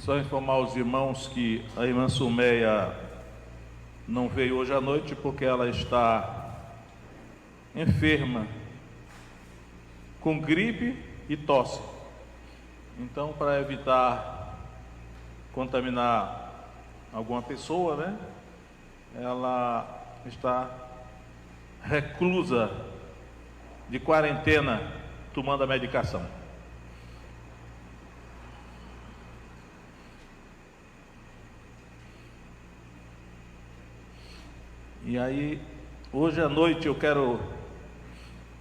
Só informar os irmãos que a irmã Sumeia não veio hoje à noite porque ela está enferma, com gripe e tosse. Então, para evitar contaminar alguma pessoa, né? Ela está reclusa de quarentena, tomando a medicação. E aí, hoje à noite eu quero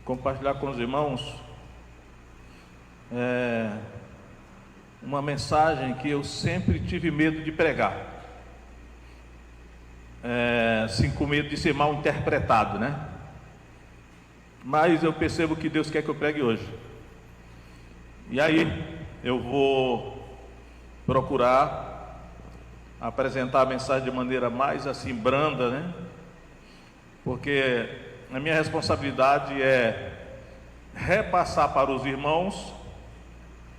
compartilhar com os irmãos uma mensagem que eu sempre tive medo de pregar, assim, com medo de ser mal interpretado, né? Mas eu percebo que Deus quer que eu pregue hoje. E aí eu vou procurar apresentar a mensagem de maneira mais assim branda, né? Porque a minha responsabilidade é repassar para os irmãos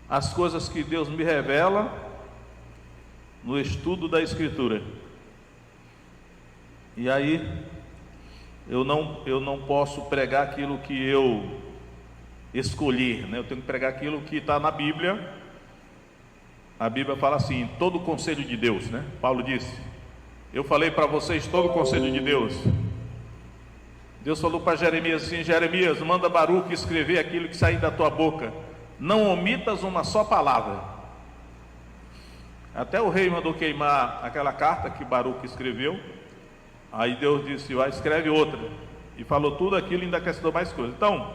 as coisas que Deus me revela no estudo da Escritura. E aí eu não posso pregar aquilo que eu escolhi, né? Eu tenho que pregar aquilo que está na Bíblia. A Bíblia fala assim, todo o conselho de Deus, né? Paulo disse, eu falei para vocês todo o conselho de Deus. Deus falou para Jeremias assim, Jeremias, manda Baruque escrever aquilo que sair da tua boca, não omitas uma só palavra. Até o rei mandou queimar aquela carta que Baruque escreveu. Aí Deus disse, vai, escreve outra. E falou tudo aquilo e ainda acrescentou mais coisas. Então,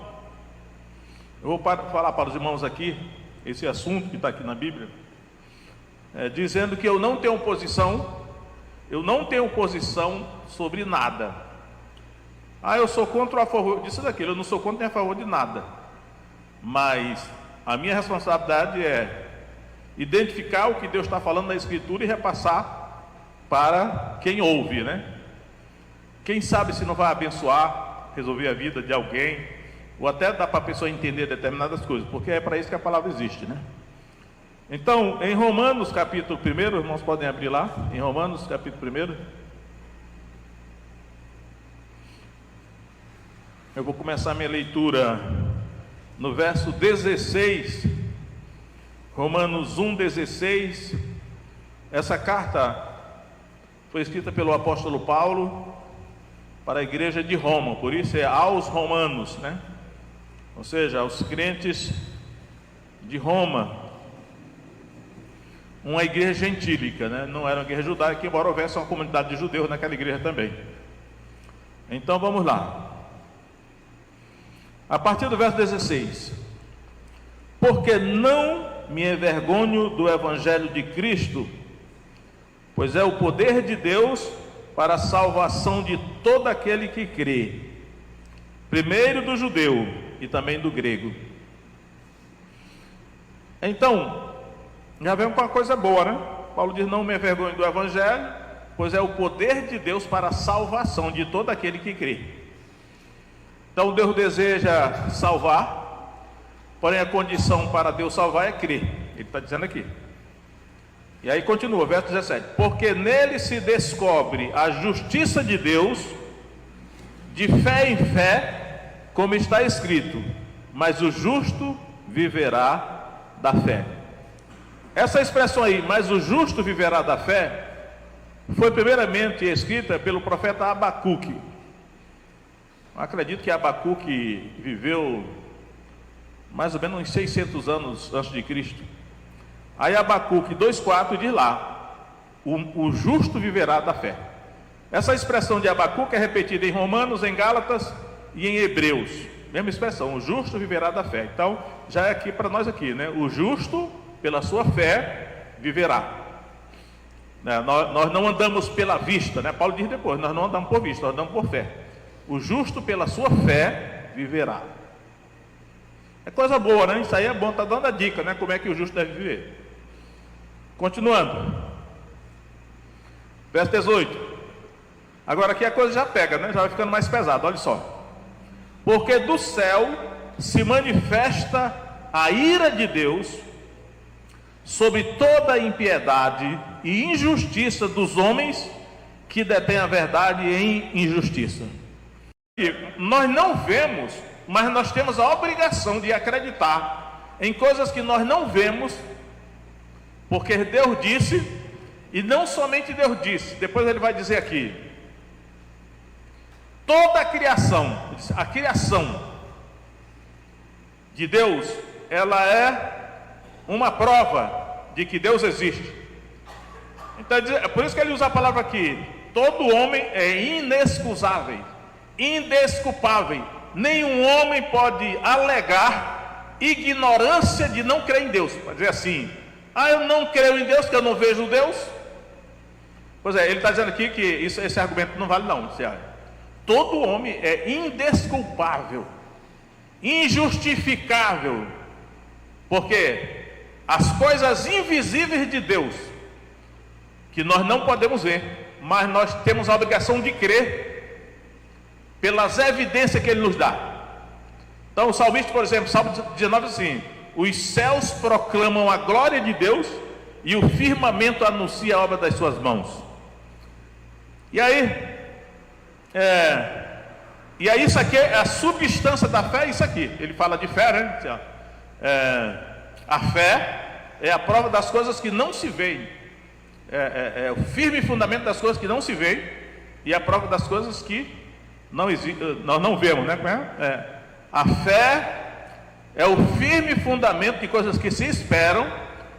eu vou falar para os irmãos aqui, esse assunto que está aqui na Bíblia, dizendo que eu não tenho posição sobre nada. Eu sou contra ou a favor disso daquilo. Eu não sou contra nem a favor de nada. Mas a minha responsabilidade é identificar o que Deus está falando na Escritura e repassar para quem ouve, né? Quem sabe se não vai abençoar, resolver a vida de alguém, ou até dá para a pessoa entender determinadas coisas, porque é para isso que a palavra existe, né? Então, em Romanos capítulo 1, os irmãos podem abrir lá, em Romanos capítulo 1. Eu vou começar minha leitura no verso 16, Romanos 1,16. Essa carta foi escrita pelo apóstolo Paulo para a igreja de Roma, por isso é aos romanos, né? Ou seja, aos crentes de Roma, uma igreja gentílica, né? Não era uma igreja judaica, embora houvesse uma comunidade de judeus naquela igreja também. Então vamos lá. A partir do verso 16: porque não me envergonho do evangelho de Cristo, pois é o poder de Deus para a salvação de todo aquele que crê, primeiro do judeu e também do grego. Então, já vem com uma coisa boa, né? Paulo diz, não me envergonho do evangelho, pois é o poder de Deus para a salvação de todo aquele que crê. Então Deus deseja salvar, porém a condição para Deus salvar é crer. Ele está dizendo aqui. E aí continua, verso 17: porque nele se descobre a justiça de Deus, de fé em fé, como está escrito, mas o justo viverá da fé. Essa expressão aí, mas o justo viverá da fé, foi primeiramente escrita pelo profeta Abacuque. Acredito que Abacuque viveu mais ou menos uns 600 anos antes de Cristo. Aí Abacuque 2,4 diz lá, o justo viverá da fé. Essa expressão de Abacuque é repetida em Romanos, em Gálatas e em Hebreus. Mesma expressão, o justo viverá da fé. Então, já é aqui para nós aqui, né? O justo, pela sua fé, viverá. Nós não andamos pela vista, né? Paulo diz depois, nós não andamos por vista, nós andamos por fé. O justo pela sua fé viverá. É coisa boa, né? Isso aí é bom, está dando a dica, né? Como é que o justo deve viver. Continuando. Verso 18. Agora aqui a coisa já pega, né? Já vai ficando mais pesado, olha só. Porque do céu se manifesta a ira de Deus sobre toda a impiedade e injustiça dos homens que detêm a verdade em injustiça. E nós não vemos, mas nós temos a obrigação de acreditar em coisas que nós não vemos, porque Deus disse, e não somente Deus disse, depois ele vai dizer aqui, toda a criação de Deus, ela é uma prova de que Deus existe. Então, é por isso que ele usa a palavra aqui, todo homem é inexcusável, indesculpável. Nenhum homem pode alegar ignorância de não crer em Deus. Pode dizer assim, eu não creio em Deus porque eu não vejo Deus. Pois é, ele está dizendo aqui que esse argumento não vale não. Todo homem é indesculpável, injustificável, porque as coisas invisíveis de Deus, que nós não podemos ver, mas nós temos a obrigação de crer pelas evidências que Ele nos dá. Então o salmista, por exemplo, Salmo 19 assim, os céus proclamam a glória de Deus e o firmamento anuncia a obra das suas mãos. E aí isso aqui é a substância da fé, isso aqui, ele fala de fé, né? A fé é a prova das coisas que não se veem, é o firme fundamento das coisas que não se veem, e a prova das coisas que nós não vemos, né? A fé é o firme fundamento de coisas que se esperam,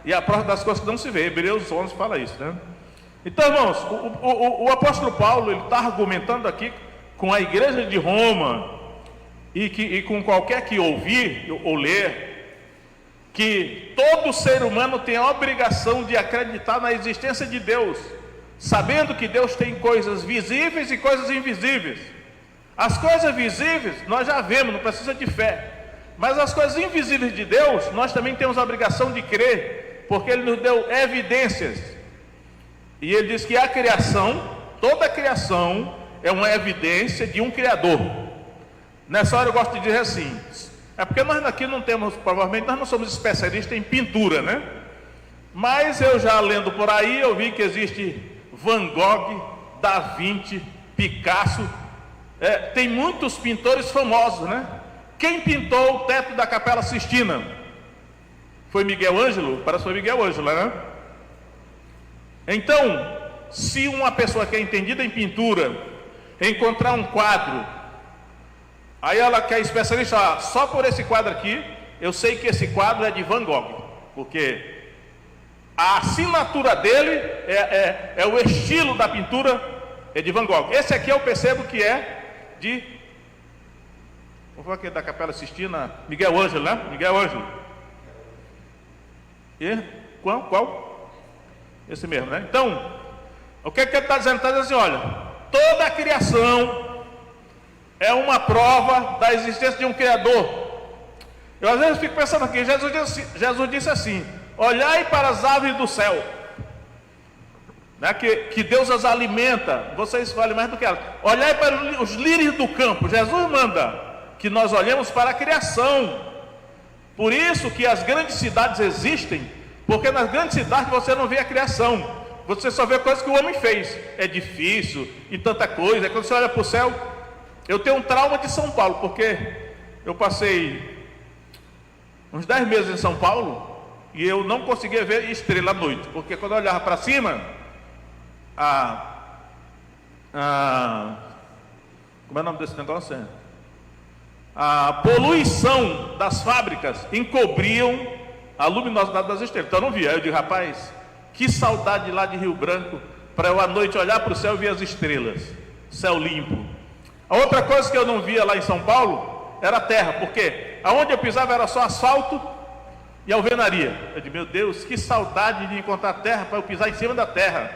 e a prova das coisas que não se veem. Hebreus 11 fala isso, né? Então, irmãos, o apóstolo Paulo, ele está argumentando aqui com a igreja de Roma, e com qualquer que ouvir ou ler, que todo ser humano tem a obrigação de acreditar na existência de Deus, sabendo que Deus tem coisas visíveis e coisas invisíveis. As coisas visíveis nós já vemos, não precisa de fé, mas as coisas invisíveis de Deus, nós também temos a obrigação de crer, porque Ele nos deu evidências, e Ele diz que a criação, toda a criação é uma evidência de um Criador. Nessa hora eu gosto de dizer assim, é porque nós aqui não temos, provavelmente nós não somos especialistas em pintura, né? Mas eu já lendo por aí, eu vi que existe Van Gogh, Da Vinci, Picasso, tem muitos pintores famosos, né? Quem pintou o teto da Capela Sistina? Foi Miguel Ângelo? Parece que foi Miguel Ângelo, né? Então, se uma pessoa que é entendida em pintura encontrar um quadro, aí ela que é especialista, só por esse quadro aqui, eu sei que esse quadro é de Van Gogh, porque a assinatura dele é o estilo da pintura é de Van Gogh. Esse aqui eu percebo que é de, vou falar aqui da Capela Sistina, Miguel Ângelo, né? Miguel Ângelo. E qual? Esse mesmo, né? Então, o que ele está dizendo? Está dizendo assim, olha, toda a criação é uma prova da existência de um Criador. Eu às vezes fico pensando aqui, Jesus disse assim, olhai para as aves do céu, né, que Deus as alimenta, vocês valem mais do que elas. Olhai para os lírios do campo. Jesus manda que nós olhemos para a criação. Por isso que as grandes cidades existem, porque nas grandes cidades você não vê a criação, você só vê coisas que o homem fez. É difícil e tanta coisa. Quando você olha para o céu, eu tenho um trauma de São Paulo, porque eu passei uns 10 meses em São Paulo e eu não conseguia ver estrela à noite, porque quando eu olhava para cima, como é o nome desse negócio? A poluição das fábricas encobriam a luminosidade das estrelas, então eu não via. Aí eu digo, rapaz, que saudade lá de Rio Branco, para eu à noite olhar para o céu e ver as estrelas, céu limpo. A outra coisa que eu não via lá em São Paulo era a terra, porque aonde eu pisava era só asfalto e alvenaria. Eu digo, meu Deus, que saudade de encontrar terra para eu pisar em cima da terra,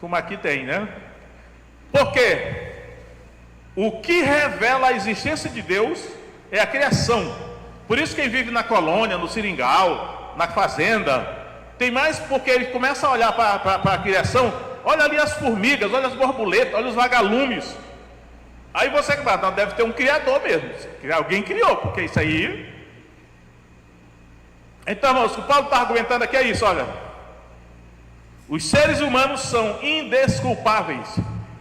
como aqui tem, né? Por quê? O que revela a existência de Deus é a criação. Por isso quem vive na colônia, no seringal, na fazenda, tem mais, porque ele começa a olhar para a criação, olha ali as formigas, olha as borboletas, olha os vagalumes. Aí você não, deve ter um criador mesmo, alguém criou, porque isso aí Então, irmãos, o que o Paulo está argumentando aqui é isso, olha. Os seres humanos são indesculpáveis,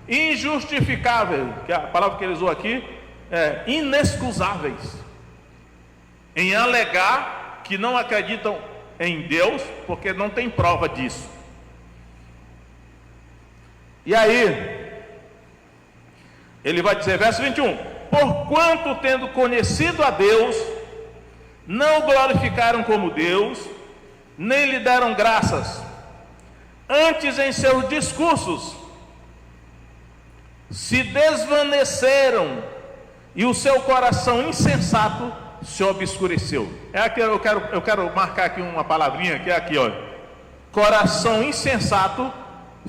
injustificáveis, que a palavra que ele usou aqui é inexcusáveis, em alegar que não acreditam em Deus, porque não tem prova disso. E aí, ele vai dizer, verso 21, porquanto tendo conhecido a Deus, não o glorificaram como Deus, nem lhe deram graças, antes em seus discursos se desvaneceram e o seu coração insensato se obscureceu. É aqui, eu quero marcar aqui uma palavrinha que é aqui, olha. Coração insensato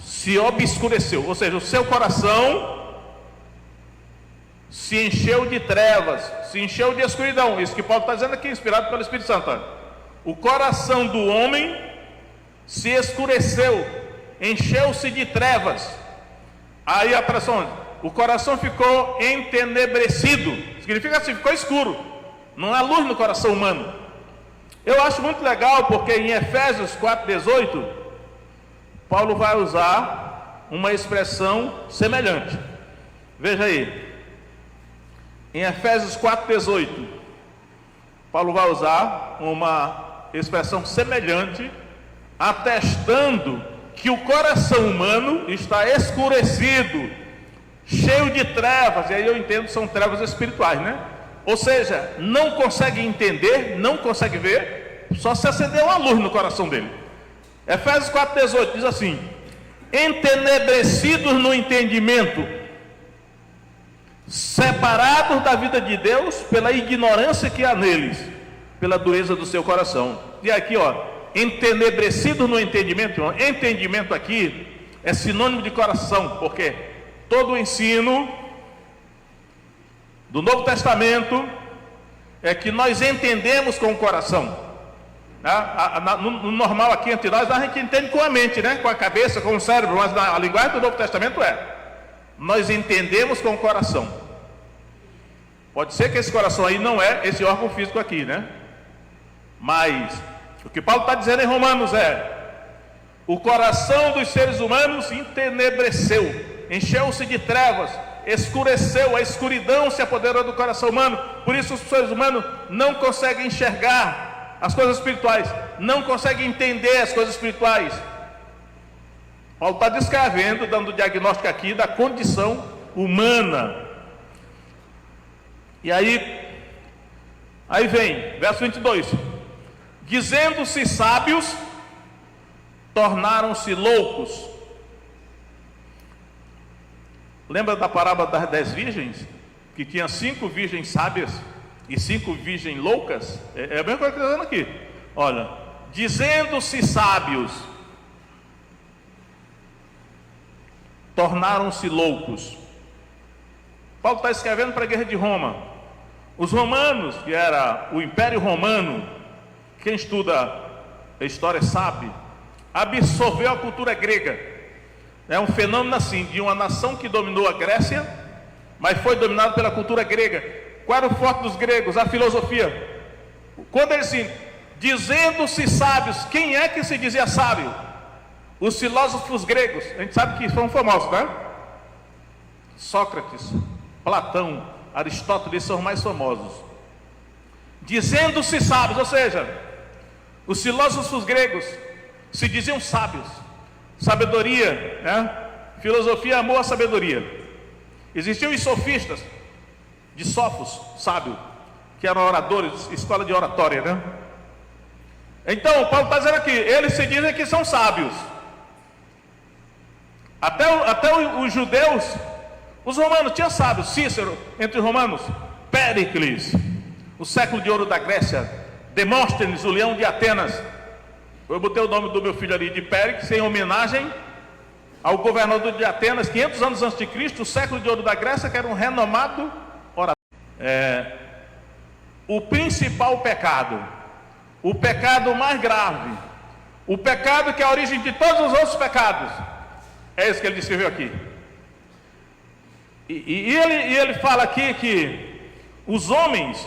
se obscureceu, ou seja, o seu coração se encheu de trevas, se encheu de escuridão. Isso que Paulo está dizendo aqui, inspirado pelo Espírito Santo. Olha. O coração do homem se escureceu, encheu-se de trevas. Aí a pressão, o coração ficou entenebrecido, significa assim, ficou escuro, não há luz no coração humano. Eu acho muito legal porque em Efésios 4,18 Paulo vai usar uma expressão semelhante. Veja aí, em Efésios 4,18 Paulo vai usar uma expressão semelhante, atestando que o coração humano está escurecido, cheio de trevas, e aí eu entendo, são trevas espirituais, né? Ou seja, não consegue entender, não consegue ver, só se acender uma luz no coração dele. Efésios 4,18 diz assim: entenebrecidos no entendimento, separados da vida de Deus pela ignorância que há neles, pela dureza do seu coração. E aqui, ó, entenebrecidos no entendimento, ó, entendimento aqui é sinônimo de coração, porque todo o ensino do Novo Testamento é que nós entendemos com o coração. No normal aqui entre nós, a gente entende com a mente, né? Com a cabeça, com o cérebro, mas a linguagem do Novo Testamento nós entendemos com o coração. Pode ser que esse coração aí não é esse órgão físico aqui, né? Mas o que Paulo está dizendo em Romanos o coração dos seres humanos entenebreceu, encheu-se de trevas, escureceu, a escuridão se apoderou do coração humano. Por isso os seres humanos não conseguem enxergar as coisas espirituais, não conseguem entender as coisas espirituais. Paulo está descrevendo, dando diagnóstico aqui da condição humana. E aí vem, verso 22, dizendo-se sábios, tornaram-se loucos. Lembra da parábola das 10 virgens? Que tinha 5 virgens sábias e 5 virgens loucas? É a mesma coisa que está dizendo aqui. Olha, dizendo-se sábios, tornaram-se loucos. Paulo está escrevendo para a guerra de Roma. Os romanos, que era o Império Romano, quem estuda a história sabe, absorveu a cultura grega. É um fenômeno assim, de uma nação que dominou a Grécia, mas foi dominada pela cultura grega. Qual era o forte dos gregos? A filosofia. Quando eles dizem, dizendo-se sábios, quem é que se dizia sábio? Os filósofos gregos. A gente sabe que foram famosos, né? Sócrates, Platão, Aristóteles são os mais famosos. Dizendo-se sábios, ou seja, os filósofos gregos se diziam sábios. Sabedoria, né? Filosofia, amor à sabedoria. Existiam os sofistas, de Sófos, sábio, que eram oradores, escola de oratória, né? Então, Paulo está dizendo aqui, eles se dizem que são sábios. Até os judeus, os romanos tinham sábios. Cícero, entre os romanos, Péricles, o século de ouro da Grécia, Demóstenes, o leão de Atenas. Eu botei o nome do meu filho ali de Péricles em homenagem ao governador de Atenas, 500 anos antes de Cristo, o século de ouro da Grécia, que era um renomado orador. O principal pecado, o pecado mais grave, o pecado que é a origem de todos os outros pecados, é isso que ele descreveu aqui. E ele fala aqui que os homens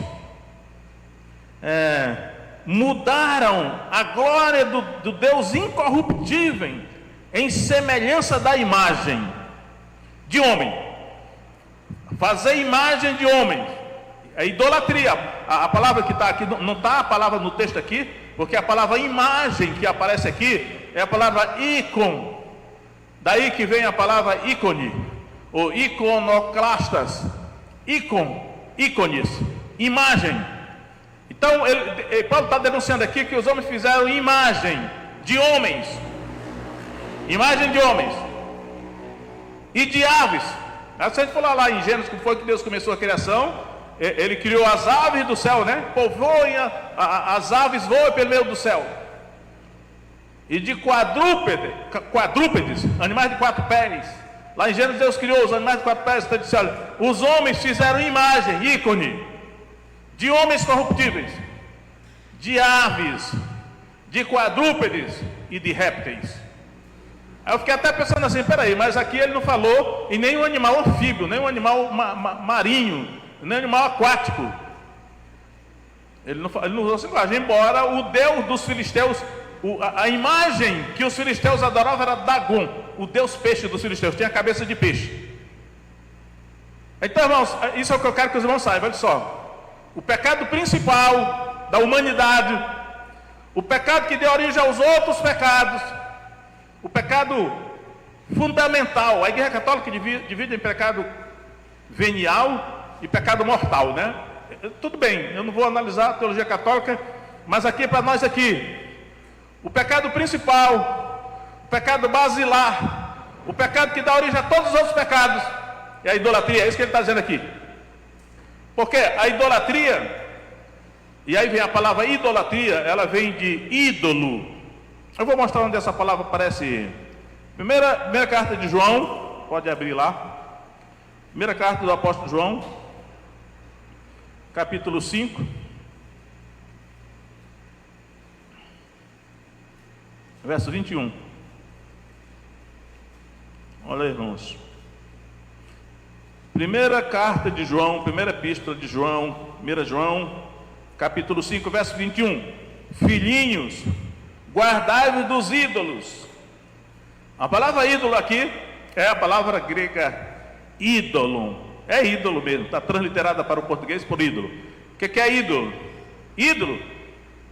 mudaram a glória do Deus incorruptível em semelhança da imagem de homem. Fazer imagem de homem é idolatria. A palavra que está aqui, não está a palavra no texto aqui, porque a palavra imagem que aparece aqui é a palavra ícon. Daí que vem a palavra ícone, ou iconoclastas. Ícones, imagem. Então, Paulo está denunciando aqui que os homens fizeram imagem de homens. Imagem de homens. E de aves. Se a gente for lá em Gênesis, como foi que Deus começou a criação, Ele criou as aves do céu, né? Povoem, as aves voam pelo meio do céu. E de quadrúpedes, animais de 4 pés. Lá em Gênesis Deus criou os animais de 4 pés. Então disse, olha, os homens fizeram imagem, ícone, de homens corruptíveis, de aves, de quadrúpedes e de répteis. Aí eu fiquei até pensando assim, peraí, mas aqui ele não falou em nenhum animal anfíbio, nenhum animal marinho, nem animal aquático. Ele não usou essa linguagem, embora o Deus dos filisteus, a imagem que os filisteus adoravam era Dagon, o Deus peixe dos filisteus, tinha a cabeça de peixe. Então, irmãos, isso é o que eu quero que os irmãos saibam, olha só. O pecado principal da humanidade, o pecado que deu origem aos outros pecados, o pecado fundamental, a Igreja Católica divide em pecado venial e pecado mortal, né? Tudo bem, eu não vou analisar a teologia católica, mas aqui para nós aqui, o pecado principal, o pecado basilar, o pecado que dá origem a todos os outros pecados, é a idolatria, é isso que ele está dizendo aqui. Porque a idolatria, e aí vem a palavra idolatria, ela vem de ídolo. Eu vou mostrar onde essa palavra aparece. Primeira carta de João, pode abrir lá. Primeira carta do apóstolo João, capítulo 5. Verso 21. Olha aí, irmãos. Primeira carta de João, primeira epístola de João, 1 João, capítulo 5, verso 21. Filhinhos, guardai-vos dos ídolos. A palavra ídolo aqui é a palavra grega ídolo. É ídolo mesmo, está transliterada para o português por ídolo. O que é ídolo? Ídolo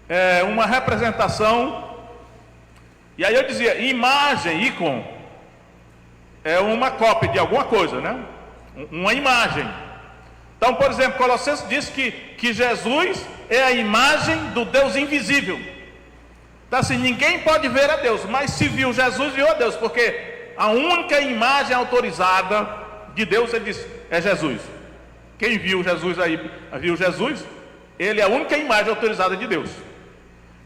é uma representação. E aí eu dizia, imagem, ícone, é uma cópia de alguma coisa, né? Uma imagem. Então, por exemplo, Colossenses diz que Jesus é a imagem do Deus invisível. Então assim, ninguém pode ver a Deus, mas se viu Jesus, viu a Deus, porque a única imagem autorizada de Deus, ele diz, é Jesus. Quem viu Jesus aí, viu Jesus, ele é a única imagem autorizada de Deus.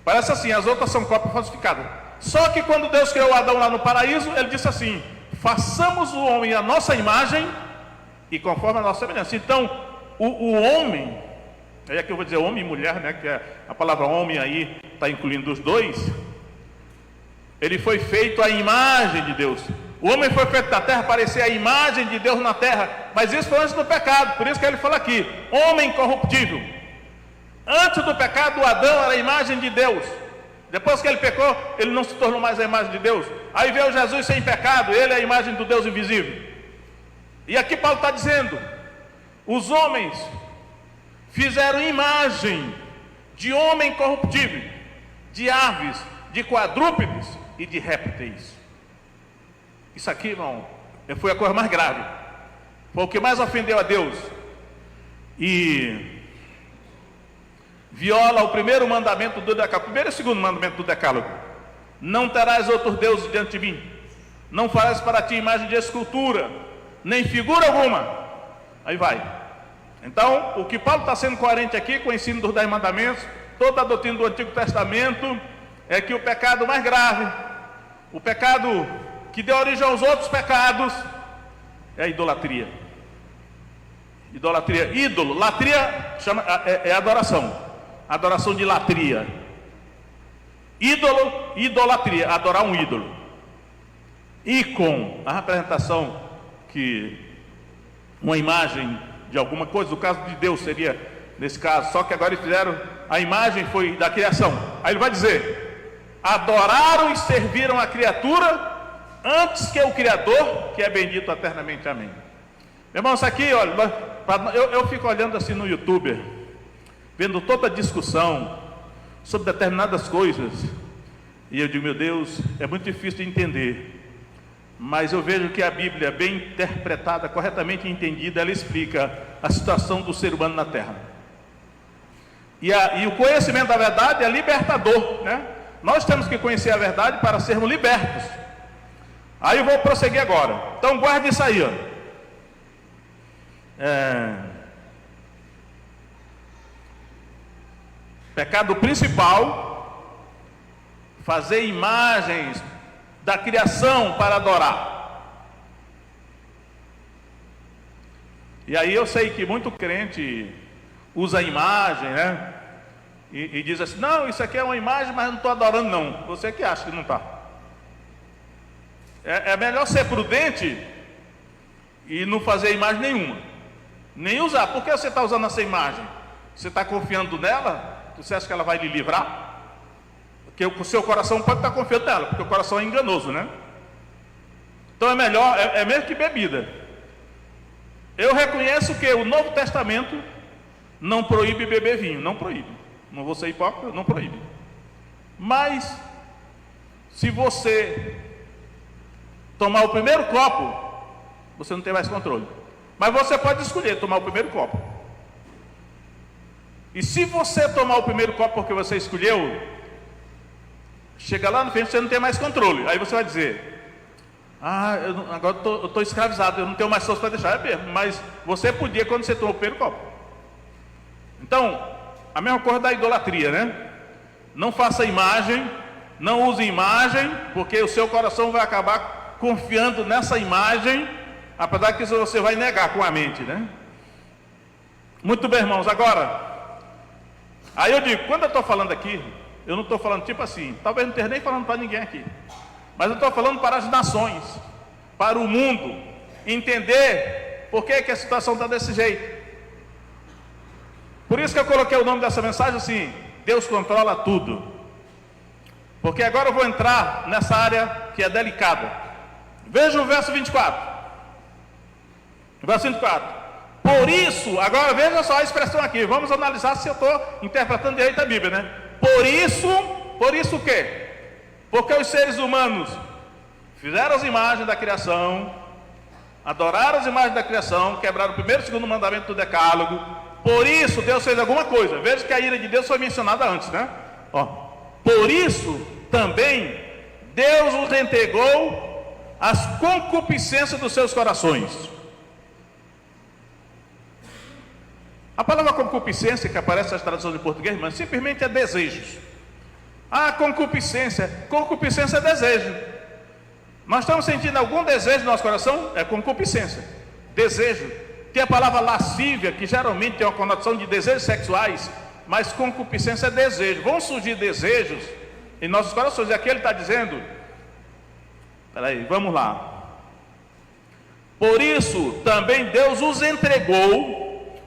Parece assim, as outras são cópias falsificadas. Só que quando Deus criou Adão lá no paraíso, ele disse assim, façamos o homem à nossa imagem e conforme a nossa semelhança. Então, o homem, aí é que eu vou dizer homem e mulher, né, que a palavra homem aí está incluindo os dois, ele foi feito à imagem de Deus. O homem foi feito da terra para parecer a imagem de Deus na terra, mas isso foi antes do pecado, por isso que ele fala aqui, homem corruptível. Antes do pecado, o Adão era a imagem de Deus. Depois que ele pecou, ele não se tornou mais a imagem de Deus. Aí veio Jesus sem pecado, ele é a imagem do Deus invisível. E aqui Paulo está dizendo, os homens fizeram imagem de homem corruptível, de aves, de quadrúpedes e de répteis. Isso aqui, irmão, foi a coisa mais grave, foi o que mais ofendeu a Deus e viola o primeiro mandamento do Decálogo, primeiro e segundo mandamento do Decálogo. Não terás outros deuses diante de mim, não farás para ti imagem de escultura, nem figura alguma. Aí vai. Então, o que Paulo está sendo coerente aqui com o ensino dos 10 mandamentos, toda a doutrina do Antigo Testamento, é que o pecado mais grave, o pecado que deu origem aos outros pecados, é a idolatria. Idolatria, ídolo, latria é adoração, adoração de latria. Ídolo, idolatria, adorar um ídolo. Ícone, a representação que uma imagem de alguma coisa, no caso de Deus seria nesse caso, só que agora eles fizeram, a imagem foi da criação. Aí ele vai dizer: adoraram e serviram a criatura antes que o Criador, que é bendito eternamente, amém. Meu irmão, isso aqui, olha, eu fico olhando assim no YouTube, vendo toda a discussão sobre determinadas coisas, e eu digo, meu Deus, é muito difícil de entender, mas eu vejo que a Bíblia, bem interpretada, corretamente entendida, ela explica a situação do ser humano na terra. E o conhecimento da verdade é libertador, né? Nós temos que conhecer a verdade para sermos libertos. Aí eu vou prosseguir agora. Então guarde isso aí, ó. Pecado principal: fazer imagens da criação para adorar. E aí eu sei que muito crente usa a imagem, né? E diz assim: não, isso aqui é uma imagem, mas eu não estou adorando não. Você que acha que não está. É melhor ser prudente e não fazer imagem nenhuma, nem usar. Por que você está usando essa imagem? Você está confiando nela? Você acha que ela vai lhe livrar? Porque o seu coração pode estar confiando nela, porque o coração é enganoso, né? Então é melhor, é mesmo que bebida. Eu reconheço que o Novo Testamento não proíbe beber vinho, não proíbe. Não vou ser hipócrita, não proíbe. Mas se você tomar o primeiro copo, você não tem mais controle. Mas você pode escolher tomar o primeiro copo. E se você tomar o primeiro copo porque você escolheu, chega lá no fim, você não tem mais controle. Aí você vai dizer: agora eu estou escravizado, eu não tenho mais força para deixar. É mesmo, mas você podia quando você tomou o primeiro copo. Então, a mesma coisa da idolatria, né? Não faça imagem, não use imagem, porque o seu coração vai acabar confiando nessa imagem, apesar que isso você vai negar com a mente, né? Muito bem, irmãos. Agora, aí eu digo, quando eu estou falando aqui, eu não estou falando tipo assim, talvez não esteja nem falando para ninguém aqui, mas eu estou falando para as nações, para o mundo, entender por que a situação está desse jeito. Por isso que eu coloquei o nome dessa mensagem assim: Deus controla tudo. Porque agora eu vou entrar nessa área que é delicada. Veja o verso 24. Verso 24. Por isso, agora veja só a expressão aqui. Vamos analisar se eu estou interpretando direito a Bíblia, né? Por isso o quê? Porque os seres humanos fizeram as imagens da criação, adoraram as imagens da criação, quebraram o primeiro e o segundo mandamento do decálogo. Por isso Deus fez alguma coisa. Veja que a ira de Deus foi mencionada antes, né? Por isso também Deus os entregou às concupiscências dos seus corações. A palavra concupiscência, que aparece nas traduções em português, mas simplesmente é desejos. Concupiscência é desejo. Nós estamos sentindo algum desejo no nosso coração? É concupiscência, desejo. Tem a palavra lascívia, que geralmente tem uma conotação de desejos sexuais, mas concupiscência é desejo. Vão surgir desejos em nossos corações. E aqui ele está dizendo, peraí, vamos lá. Por isso também Deus os entregou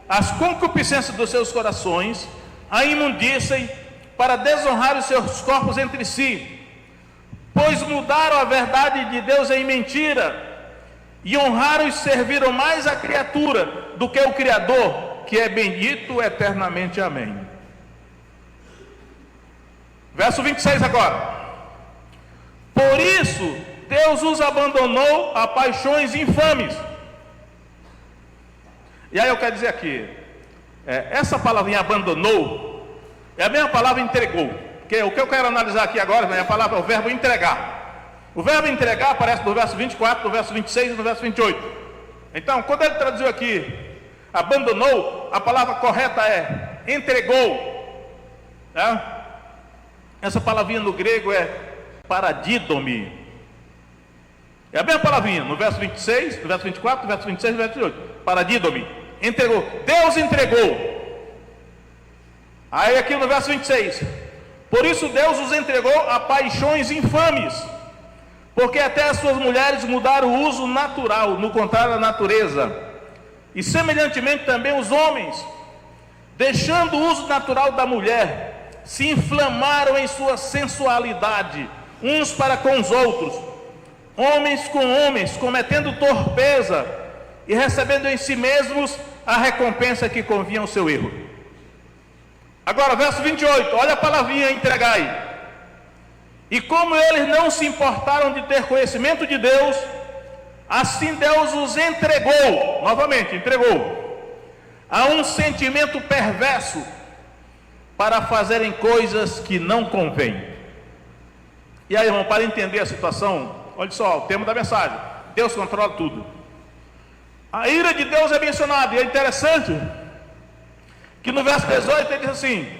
às concupiscências dos seus corações, à imundícia, para desonrar os seus corpos entre si, pois mudaram a verdade de Deus em mentira, e honraram e serviram mais a criatura do que o Criador, que é bendito eternamente, amém. Verso 26 agora. Por isso Deus os abandonou a paixões infames. E aí eu quero dizer aqui, essa palavrinha abandonou é a mesma palavra entregou. Porque o que eu quero analisar aqui agora é a palavra, o verbo entregar. O verbo entregar aparece no verso 24, no verso 26 e no verso 28. Então, quando ele traduziu aqui, abandonou, a palavra correta é entregou. Essa palavrinha no grego é paradidomi. É a mesma palavrinha no verso 26, no verso 24, no verso 26 e no verso 28. Paradidomi. Entregou. Deus entregou. Aí aqui no verso 26. Por isso Deus os entregou a paixões infames, porque até as suas mulheres mudaram o uso natural, no contrário da natureza. E semelhantemente também os homens, deixando o uso natural da mulher, se inflamaram em sua sensualidade, uns para com os outros, homens com homens, cometendo torpeza e recebendo em si mesmos a recompensa que convinha ao seu erro. Agora, verso 28, olha a palavrinha entregai. E como eles não se importaram de ter conhecimento de Deus, assim Deus os entregou, novamente, entregou, a um sentimento perverso, para fazerem coisas que não convêm. E aí, irmão, para entender a situação, olha só, o tema da mensagem: Deus controla tudo. A ira de Deus é mencionada, e é interessante que no verso 18 ele diz assim: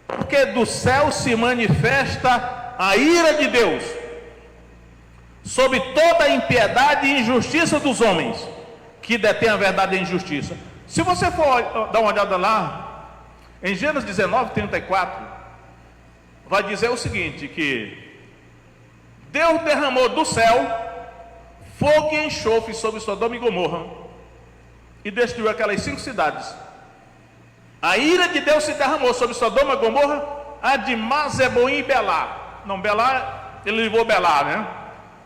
porque do céu se manifesta a ira de Deus sobre toda a impiedade e injustiça dos homens que detêm a verdade e a injustiça. Se você for dar uma olhada lá em Gênesis 19, 34, vai dizer o seguinte, que Deus derramou do céu fogo e enxofre sobre Sodoma e Gomorra e destruiu aquelas 5 cidades. A ira de Deus se derramou sobre Sodoma e Gomorra, Adimá, Zeboim e Belá. Não, Belá, ele levou Belá, né?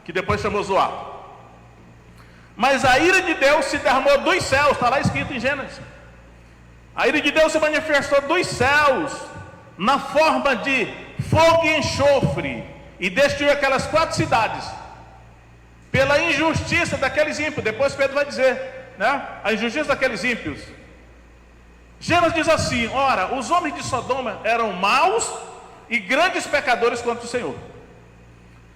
Que depois chamou Zoar. Mas a ira de Deus se derramou dos céus, está lá escrito em Gênesis. A ira de Deus se manifestou dos céus, na forma de fogo e enxofre, e destruiu aquelas 4 cidades, pela injustiça daqueles ímpios. Depois Pedro vai dizer, né? A injustiça daqueles ímpios. Gênesis diz assim: ora, os homens de Sodoma eram maus e grandes pecadores contra o Senhor.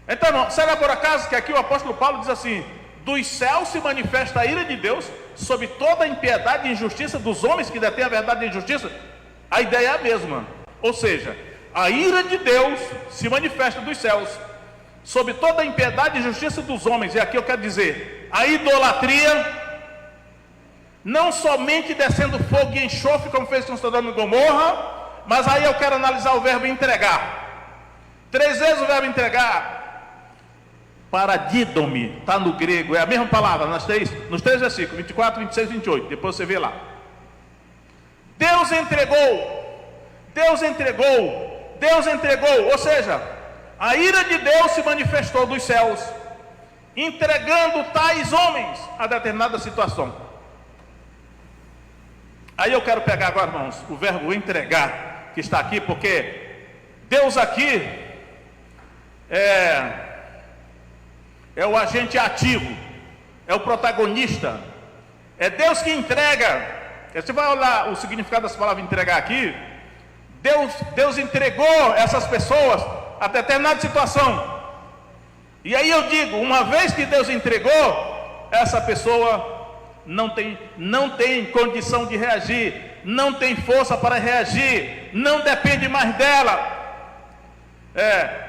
Então, irmão, será por acaso que aqui o apóstolo Paulo diz assim: dos céus se manifesta a ira de Deus sobre toda a impiedade e injustiça dos homens que detêm a verdade e a injustiça? A ideia é a mesma, ou seja, a ira de Deus se manifesta dos céus sobre toda a impiedade e injustiça dos homens. E aqui eu quero dizer, a idolatria, não somente descendo fogo e enxofre como fez com Sodoma e Gomorra, mas aí eu quero analisar o verbo entregar. 3 vezes o verbo entregar. Paradidome, está no grego, é a mesma palavra nos 3 versículos, 24, 26 e 28, depois você vê lá. Deus entregou, Deus entregou, Deus entregou, ou seja, a ira de Deus se manifestou dos céus, entregando tais homens a determinada situação. Aí eu quero pegar agora, irmãos, o verbo entregar, que está aqui, porque Deus aqui é o agente ativo, é o protagonista, é Deus que entrega. Você vai olhar o significado dessa palavra entregar aqui. Deus entregou essas pessoas a determinada situação. E aí eu digo, uma vez que Deus entregou, essa pessoa não tem condição de reagir, não tem força para reagir, não depende mais dela.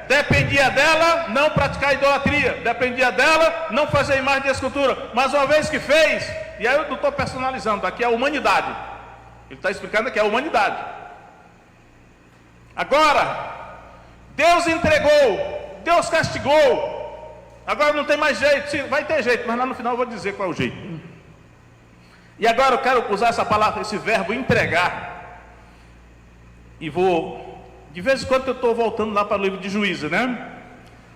Dependia dela não praticar idolatria, dependia dela não fazer imagem de escultura, mas uma vez que fez, e aí eu não estou personalizando, aqui é a humanidade, ele está explicando aqui, é a humanidade. Agora, Deus entregou, Deus castigou, agora não tem mais jeito. Sim, vai ter jeito, mas lá no final eu vou dizer qual é o jeito. E agora eu quero usar essa palavra, esse verbo entregar, e de vez em quando eu estou voltando lá para o livro de Juízes, né?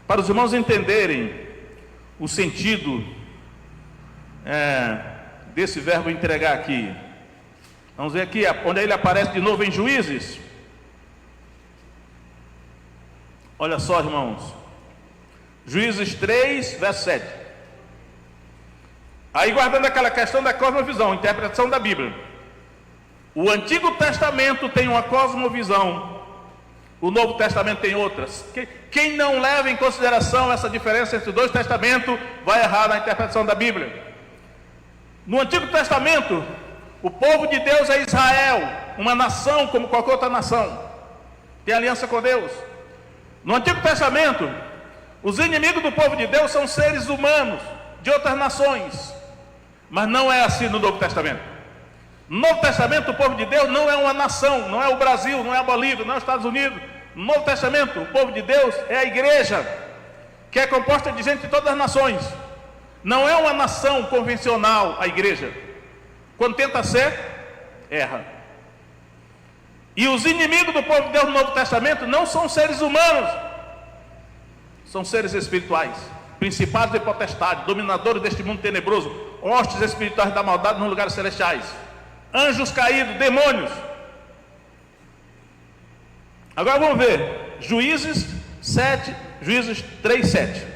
Para os irmãos entenderem o sentido desse verbo entregar aqui. Vamos ver aqui, onde ele aparece de novo em Juízes. Olha só, irmãos, Juízes 3, verso 7. Aí guardando aquela questão da cosmovisão, interpretação da Bíblia. O Antigo Testamento tem uma cosmovisão, o Novo Testamento tem outras. Quem não leva em consideração essa diferença entre os 2 testamentos vai errar na interpretação da Bíblia. No Antigo Testamento, o povo de Deus é Israel, uma nação como qualquer outra nação, tem aliança com Deus. No Antigo Testamento, os inimigos do povo de Deus são seres humanos de outras nações, mas não é assim no Novo Testamento. No Novo Testamento, o povo de Deus não é uma nação, não é o Brasil, não é a Bolívia, não é os Estados Unidos. No Novo Testamento, o povo de Deus é a igreja, que é composta de gente de todas as nações. Não é uma nação convencional a igreja. Quando tenta ser, erra. E os inimigos do povo de Deus no Novo Testamento não são seres humanos, são seres espirituais, principados e potestades, dominadores deste mundo tenebroso, hostes espirituais da maldade nos lugares celestiais, anjos caídos, demônios. Agora vamos ver Juízes 3:7.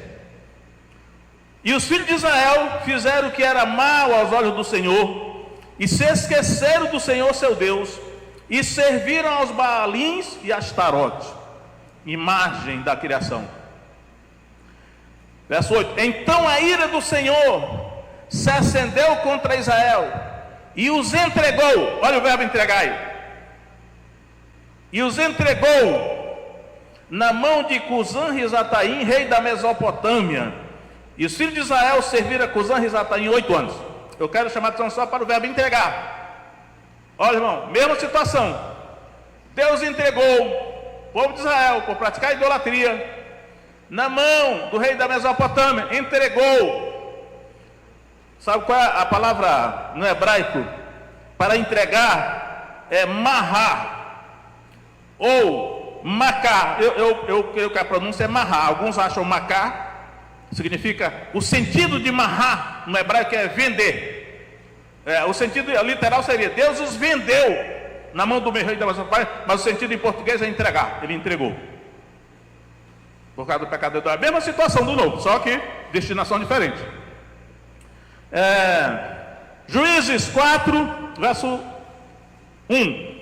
E os filhos de Israel fizeram o que era mal aos olhos do Senhor, e se esqueceram do Senhor seu Deus, e serviram aos Baalins e Astarote, imagem da criação. Verso 8: Então a ira do Senhor se acendeu contra Israel, e os entregou. Olha o verbo entregar aí. E os entregou na mão de Cusã-Risataim, rei da Mesopotâmia. E os filhos de Israel serviram a Cusã-Risataim 8 anos. Eu quero chamar a atenção só para o verbo entregar. Olha, irmão, mesma situação. Deus entregou o povo de Israel por praticar idolatria na mão do rei da Mesopotâmia. Entregou. Sabe qual é a palavra no hebraico para entregar? É marrar ou macar. Eu creio que a pronúncia é marrar. Alguns acham macar significa, o sentido de marrar no hebraico é vender. O sentido literal seria: Deus os vendeu na mão do rei da Mesopotâmia, mas o sentido em português é entregar. Ele entregou por causa do pecado do... A mesma situação do novo, só que destinação diferente. Juízes 4, verso 1.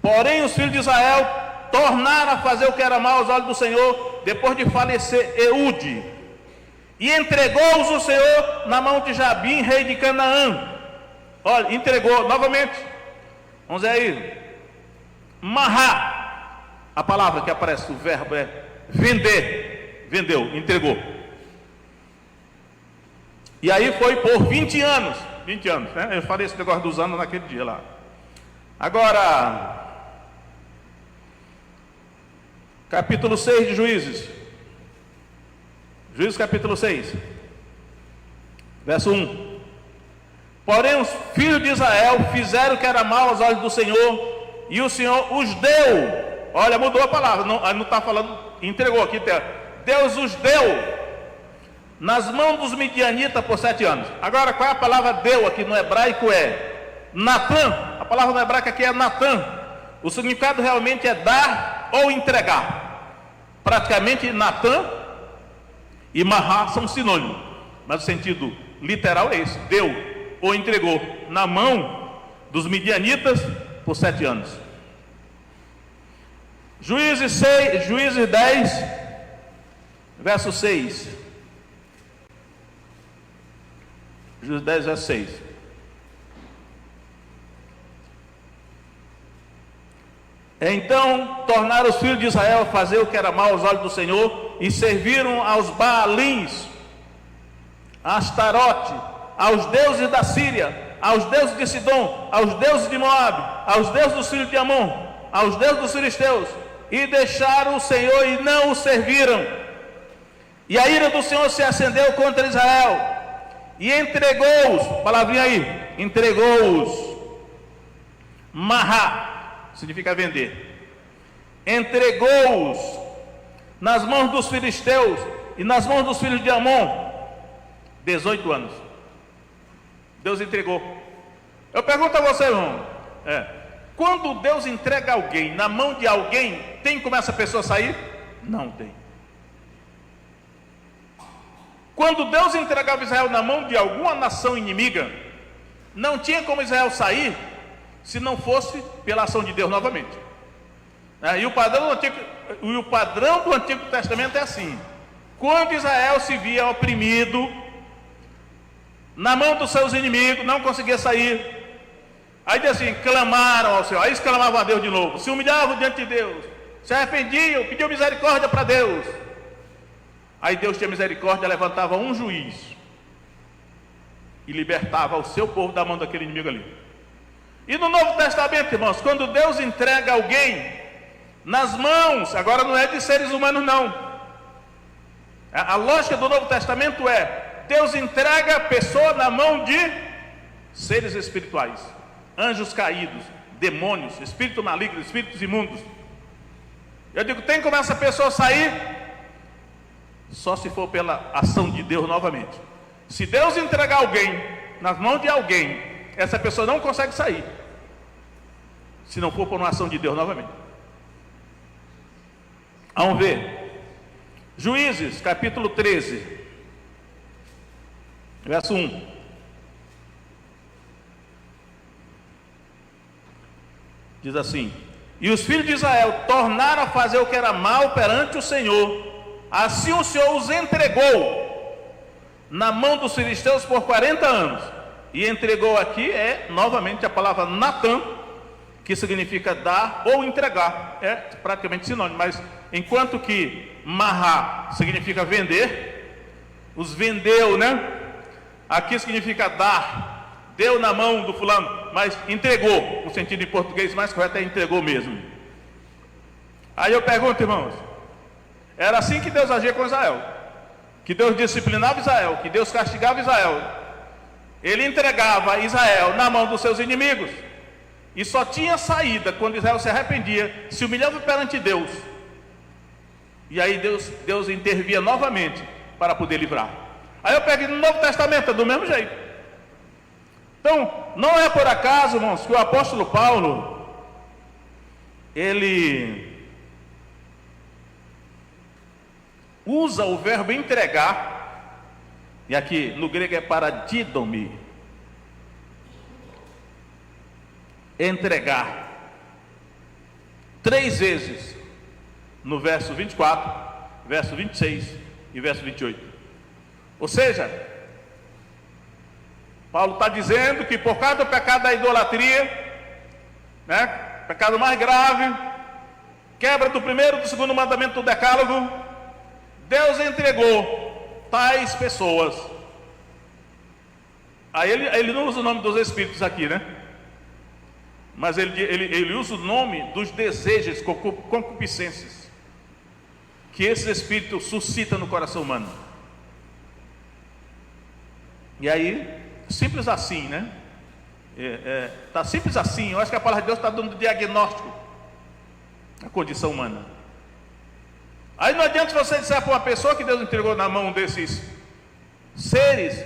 Porém os filhos de Israel tornaram a fazer o que era mal aos olhos do Senhor, depois de falecer Eude, e entregou-os o Senhor na mão de Jabim, rei de Canaã. Olha, entregou novamente. Vamos ver aí. Marrar. A palavra que aparece, o verbo é vender. Vendeu, entregou. E aí foi por 20 anos. 20 anos, né? Eu falei esse negócio dos anos naquele dia lá. Agora, capítulo 6 de Juízes. Juízes capítulo 6, verso 1. Porém os filhos de Israel fizeram o que era mal aos olhos do Senhor, e o Senhor os deu. Olha, mudou a palavra, não está falando, entregou aqui. Deus os deu nas mãos dos midianitas por 7 anos. Agora, qual é a palavra deu aqui no hebraico? É Natã. A palavra no hebraico aqui é Natã. O significado realmente é dar ou entregar. Praticamente Natã e marrar são sinônimos, mas o sentido literal é esse: deu ou entregou na mão dos midianitas por 7 anos. Juízes 10, verso 6. Juízes 10, verso 6. Então tornaram os filhos de Israel a fazer o que era mal aos olhos do Senhor, e serviram aos Baalins, a Astarote, aos deuses da Síria, aos deuses de Sidom, aos deuses de Moabe, aos deuses dos filhos de Amon, aos deuses dos filisteus, e deixaram o Senhor e não o serviram. E a ira do Senhor se acendeu contra Israel, e entregou-os, palavrinha aí, entregou-os, marrar, significa vender, entregou-os nas mãos dos filisteus e nas mãos dos filhos de Amon. 18 anos. Deus entregou. Eu pergunto a você, irmão, quando Deus entrega alguém na mão de alguém, tem como essa pessoa sair? Não tem. Quando Deus entregava Israel na mão de alguma nação inimiga, não tinha como Israel sair se não fosse pela ação de Deus novamente. E o padrão do Antigo Testamento é assim: quando Israel se via oprimido na mão dos seus inimigos, não conseguia sair, aí diz assim, clamaram ao Senhor, aí eles clamavam a Deus de novo, se humilhavam diante de Deus, se arrependiam, pediam misericórdia para Deus. Aí Deus tinha misericórdia, levantava um juiz e libertava o seu povo da mão daquele inimigo ali. E no Novo Testamento, irmãos, quando Deus entrega alguém nas mãos, agora não é de seres humanos não, a lógica do Novo Testamento é: Deus entrega a pessoa na mão de seres espirituais, anjos caídos, demônios, espíritos malignos, espíritos imundos. Eu digo, tem como essa pessoa sair? Só se for pela ação de Deus novamente. Se Deus entregar alguém nas mãos de alguém, essa pessoa não consegue sair, se não for por uma ação de Deus novamente. Vamos ver. Juízes, capítulo 13, verso 1. Diz assim: e os filhos de Israel tornaram a fazer o que era mal perante o Senhor. Assim o Senhor os entregou na mão dos filisteus por 40 anos. E entregou aqui é novamente a palavra Natã, que significa dar ou entregar. É praticamente sinônimo, mas enquanto que Mará significa vender, os vendeu, né? Aqui significa dar, deu na mão do fulano, mas entregou. O sentido em português mais correto é entregou mesmo. Aí eu pergunto, irmãos, era assim que Deus agia com Israel, que Deus disciplinava Israel, que Deus castigava Israel. Ele entregava Israel na mão dos seus inimigos, e só tinha saída quando Israel se arrependia, se humilhava perante Deus, e aí Deus intervia novamente para poder livrar. Aí eu pego no Novo Testamento, é do mesmo jeito. Então, não é por acaso, irmãos, que o apóstolo Paulo, ele usa o verbo entregar, e aqui no grego é paradidomi, entregar, 3 vezes, no verso 24, verso 26 e verso 28. Ou seja, Paulo está dizendo que por causa do pecado da idolatria, né, pecado mais grave, quebra do primeiro e do segundo mandamento do decálogo, Deus entregou tais pessoas. Aí ele não usa o nome dos espíritos aqui, né? Mas ele usa o nome dos desejos, concupiscências, que esse espírito suscita no coração humano. E aí, simples assim, né? Tá simples assim. Eu acho que a palavra de Deus está dando diagnóstico da condição humana. Aí não adianta você dizer para uma pessoa que Deus entregou na mão desses seres,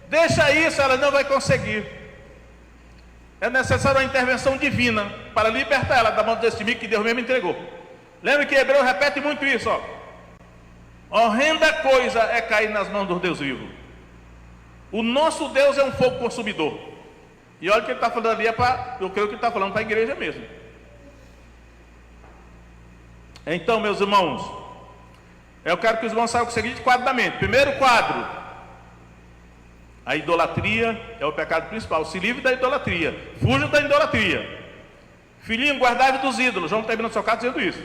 deixa isso, ela não vai conseguir. É necessária uma intervenção divina para libertar ela da mão desse inimigo que Deus mesmo entregou. Lembra que Hebreu repete muito isso, ó. Horrenda coisa é cair nas mãos do Deus vivo. O nosso Deus é um fogo consumidor. E olha o que ele está falando ali, eu creio que ele está falando para a igreja mesmo. Então, meus irmãos, eu quero que os irmãos saiam com o seguinte quadro da mente. Primeiro quadro: a idolatria é o pecado principal. Se livre da idolatria, fuja da idolatria. Filhinho, guardai-vos dos ídolos. João termina o seu caso dizendo isso.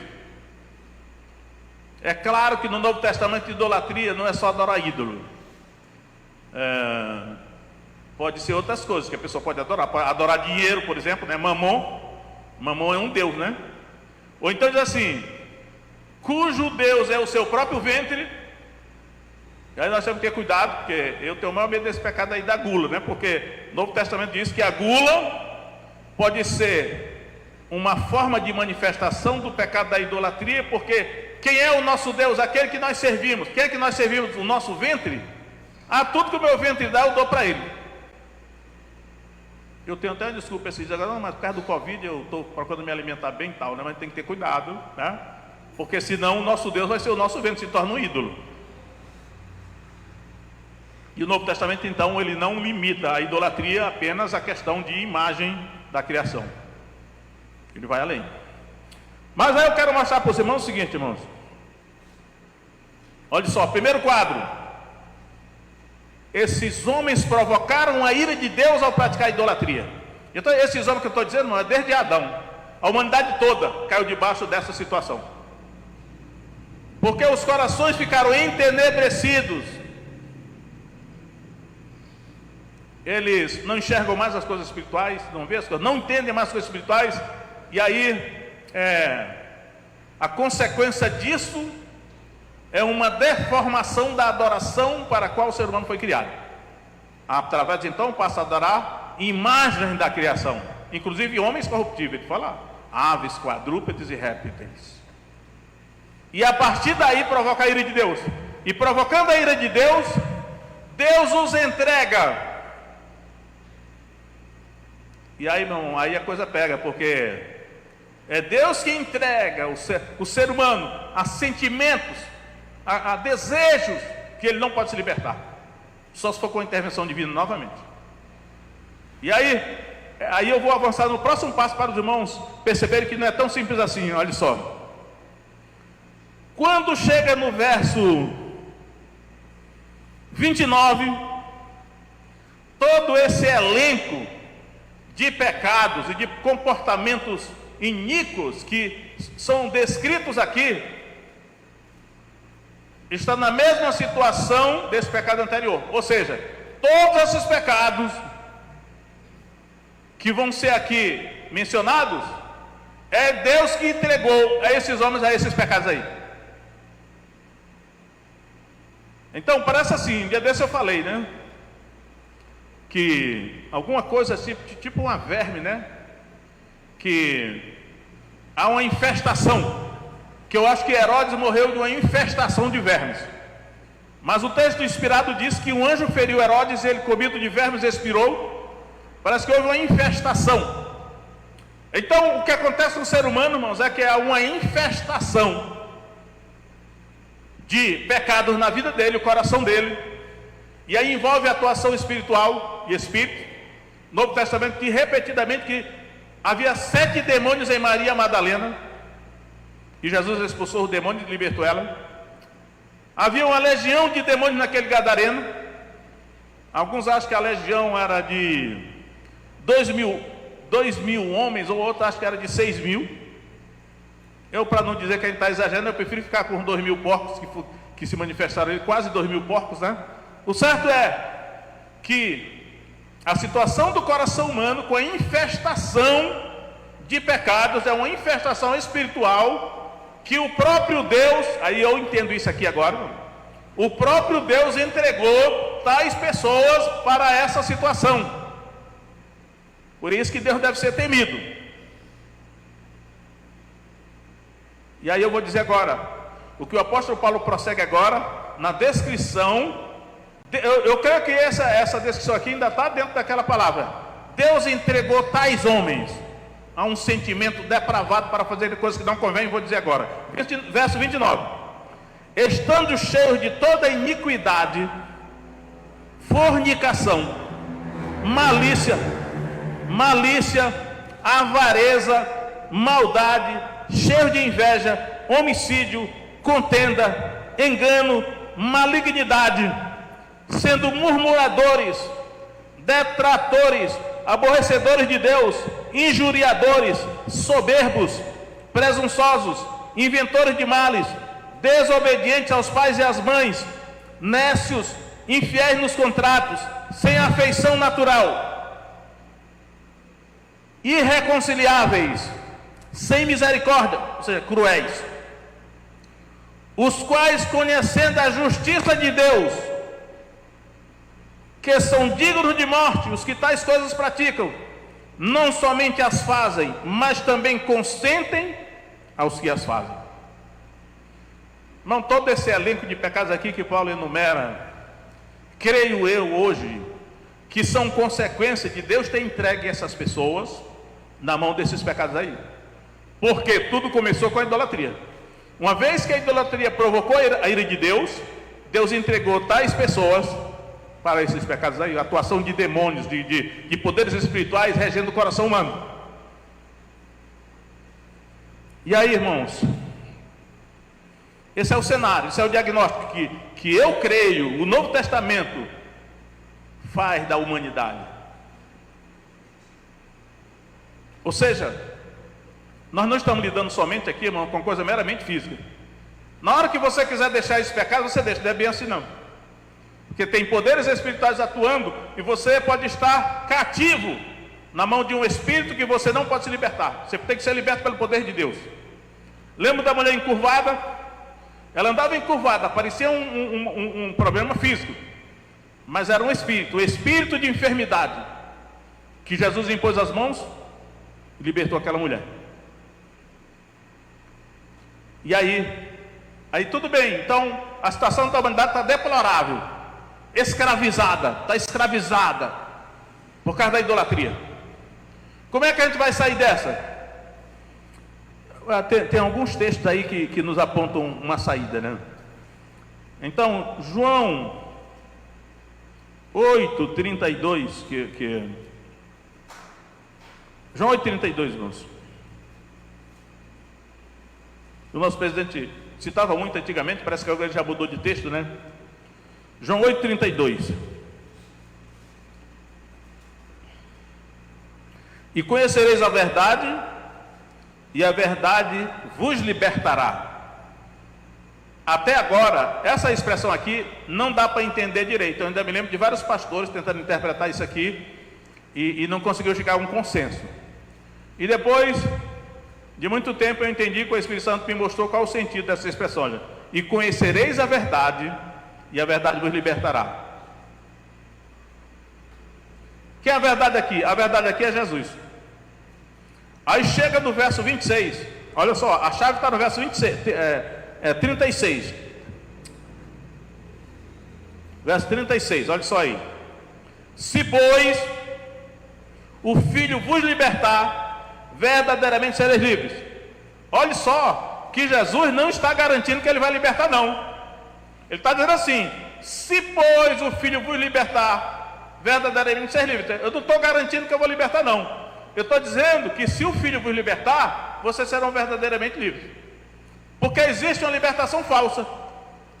É claro que no Novo Testamento idolatria não é só adorar ídolo. Pode ser outras coisas que a pessoa pode adorar dinheiro, por exemplo, né? Mamon é um deus, né? Ou então diz assim, cujo Deus é o seu próprio ventre. E aí nós temos que ter cuidado, porque eu tenho o maior medo desse pecado aí da gula, né? Porque o Novo Testamento diz que a gula pode ser uma forma de manifestação do pecado da idolatria, porque quem é o nosso Deus? Aquele que nós servimos. Quem é que nós servimos? O nosso ventre? Tudo que o meu ventre dá, eu dou para ele. Eu tenho até uma desculpa esses dias, não, mas por causa do Covid eu estou procurando me alimentar bem e tal, né? Mas tem que ter cuidado, né? Porque senão o nosso Deus vai ser o nosso ventre, se torna um ídolo. E o Novo Testamento, então, ele não limita a idolatria apenas à questão de imagem da criação. Ele vai além. Mas aí eu quero mostrar para os irmãos o seguinte, irmãos. Olha só, primeiro quadro. Esses homens provocaram a ira de Deus ao praticar a idolatria. Então, esses homens que eu estou dizendo, não é desde Adão. A humanidade toda caiu debaixo dessa situação. Porque os corações ficaram entenebrecidos. Eles não enxergam mais as coisas espirituais, não vê as coisas, não entendem mais as coisas espirituais. E aí, a consequência disso é uma deformação da adoração para a qual o ser humano foi criado. Através, então, passa a adorar imagens da criação. inclusive homens corruptíveis, ele fala aves, quadrúpedes e répteis. E a partir daí provoca a ira de Deus. E provocando a ira de Deus, Deus os entrega. E aí, irmão, aí a coisa pega, porque é Deus que entrega o ser humano a sentimentos, a desejos que ele não pode se libertar, só se for com a intervenção divina novamente. E aí eu vou avançar no próximo passo para os irmãos perceberem que não é tão simples assim. Olha só, quando chega no verso 29, todo esse elenco de pecados e de comportamentos iníquos que são descritos aqui, está na mesma situação desse pecado anterior. Ou seja, todos esses pecados que vão ser aqui mencionados, é Deus que entregou a esses homens a esses pecados aí. Então parece assim, um dia desse eu falei, né, que alguma coisa tipo uma verme, né, que há uma infestação, que eu acho que Herodes morreu de uma infestação de vermes. Mas o texto inspirado diz que um anjo feriu Herodes, ele comido de vermes expirou. Parece que houve uma infestação. Então o que acontece no ser humano, irmãos, é que há uma infestação de pecados na vida dele, o coração dele. E aí envolve atuação espiritual e espírito. No Novo Testamento diz repetidamente que havia 7 demônios em Maria Madalena, e Jesus expulsou o demônio e libertou ela. Havia uma legião de demônios naquele gadareno. Alguns acham que a legião era de 2.000 homens, ou outros acham que era de 6.000. Eu, para não dizer que a gente está exagerando, eu prefiro ficar com os 2.000 porcos que se manifestaram ali, quase 2.000 porcos, né? O certo é que a situação do coração humano com a infestação de pecados é uma infestação espiritual que o próprio Deus, aí eu entendo isso aqui agora, o próprio Deus entregou tais pessoas para essa situação. Por isso que Deus deve ser temido. E aí eu vou dizer agora, o que o apóstolo Paulo prossegue agora, na descrição, eu creio que essa descrição aqui ainda está dentro daquela palavra. Deus entregou tais homens a um sentimento depravado para fazer coisas que não convém, vou dizer agora. Verso 29. Estando cheios de toda iniquidade, fornicação, malícia, avareza, maldade, cheio de inveja, homicídio, contenda, engano, malignidade, sendo murmuradores, detratores, aborrecedores de Deus, injuriadores, soberbos, presunçosos, inventores de males, desobedientes aos pais e às mães, nécios, infiéis nos contratos, sem afeição natural, irreconciliáveis, sem misericórdia, ou seja, cruéis, os quais, conhecendo a justiça de Deus, que são dignos de morte, os que tais coisas praticam, não somente as fazem, mas também consentem aos que as fazem. Não, todo esse elenco de pecados aqui que Paulo enumera, creio eu hoje, que são consequência de Deus ter entregue essas pessoas na mão desses pecados aí. Porque tudo começou com a idolatria. Uma vez que a idolatria provocou a ira de Deus, Deus entregou tais pessoas para esses pecados aí, a atuação de demônios, de poderes espirituais regendo o coração humano. E aí, irmãos, esse é o cenário, esse é o diagnóstico que eu creio o Novo Testamento faz da humanidade. Ou seja, nós não estamos lidando somente aqui, irmão, com coisa meramente física. Na hora que você quiser deixar esse pecado, você deixa, não é bem assim não. Porque tem poderes espirituais atuando e você pode estar cativo na mão de um espírito que você não pode se libertar. Você tem que ser liberto pelo poder de Deus. Lembra da mulher encurvada? Ela andava encurvada, parecia um problema físico, mas era um espírito, o espírito de enfermidade, que Jesus impôs as mãos e libertou aquela mulher. E aí tudo bem, então a situação da humanidade está deplorável, escravizada, está escravizada por causa da idolatria. Como é que a gente vai sair dessa? Tem alguns textos aí que nos apontam uma saída, né? Então, João 8:32, João 8:32, irmãos. O nosso presidente citava muito antigamente, parece que agora ele já mudou de texto, né? João 8:32. E conhecereis a verdade, e a verdade vos libertará. Até agora, essa expressão aqui não dá para entender direito. Eu ainda me lembro de vários pastores tentando interpretar isso aqui e não conseguiu chegar a um consenso. E depois de muito tempo eu entendi que o Espírito Santo me mostrou qual o sentido dessa expressão. Olha, e conhecereis a verdade, e a verdade vos libertará. O que é a verdade aqui? A verdade aqui é Jesus. Aí chega no verso 26, olha só, a chave está no verso 26, 36. Verso 36, olha só aí. Se, pois, o Filho vos libertar, verdadeiramente sereis livres. Olha só, que Jesus não está garantindo que ele vai libertar, não. Ele está dizendo assim: se, pois, o Filho vos libertar, verdadeiramente sereis livres. Eu não estou garantindo que eu vou libertar, não. Eu estou dizendo que se o Filho vos libertar, vocês serão verdadeiramente livres. Porque existe uma libertação falsa,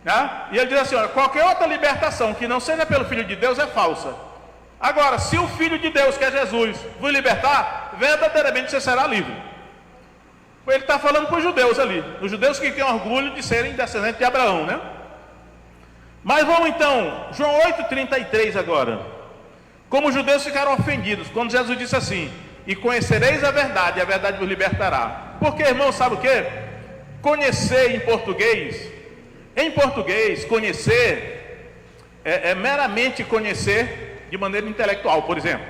né? E ele diz assim: olha, qualquer outra libertação que não seja pelo Filho de Deus é falsa. Agora, se o Filho de Deus, que é Jesus, vos libertar, verdadeiramente você será livre. Ele está falando para os judeus ali, os judeus que têm orgulho de serem descendentes de Abraão, né? Mas vamos então, João 8:33 agora. Como os judeus ficaram ofendidos quando Jesus disse assim: e conhecereis a verdade, e a verdade vos libertará. Porque, irmão, sabe o que? Conhecer em português, conhecer é meramente conhecer de maneira intelectual. Por exemplo,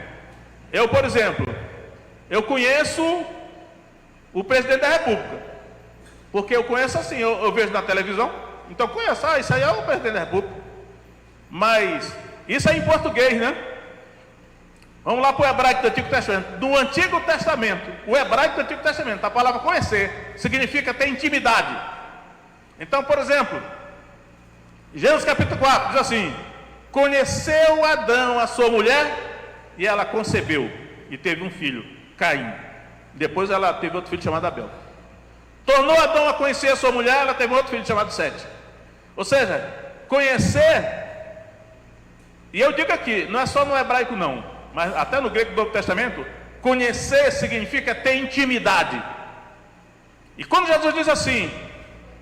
eu conheço o presidente da República, porque eu conheço assim, eu vejo na televisão, então conheço, isso aí é o presidente da República. Mas isso é em português, né? Vamos lá para o hebraico do Antigo Testamento. Do Antigo Testamento, o hebraico do Antigo Testamento, a palavra conhecer significa ter intimidade. Então, por exemplo, Gênesis capítulo 4 diz assim: conheceu Adão a sua mulher, e ela concebeu e teve um filho, Caim. Depois ela teve outro filho chamado Abel. Tornou Adão a conhecer a sua mulher, ela teve outro filho chamado Sete. Ou seja, conhecer, e eu digo aqui, não é só no hebraico não, mas até no grego do Novo Testamento, conhecer significa ter intimidade. E quando Jesus diz assim: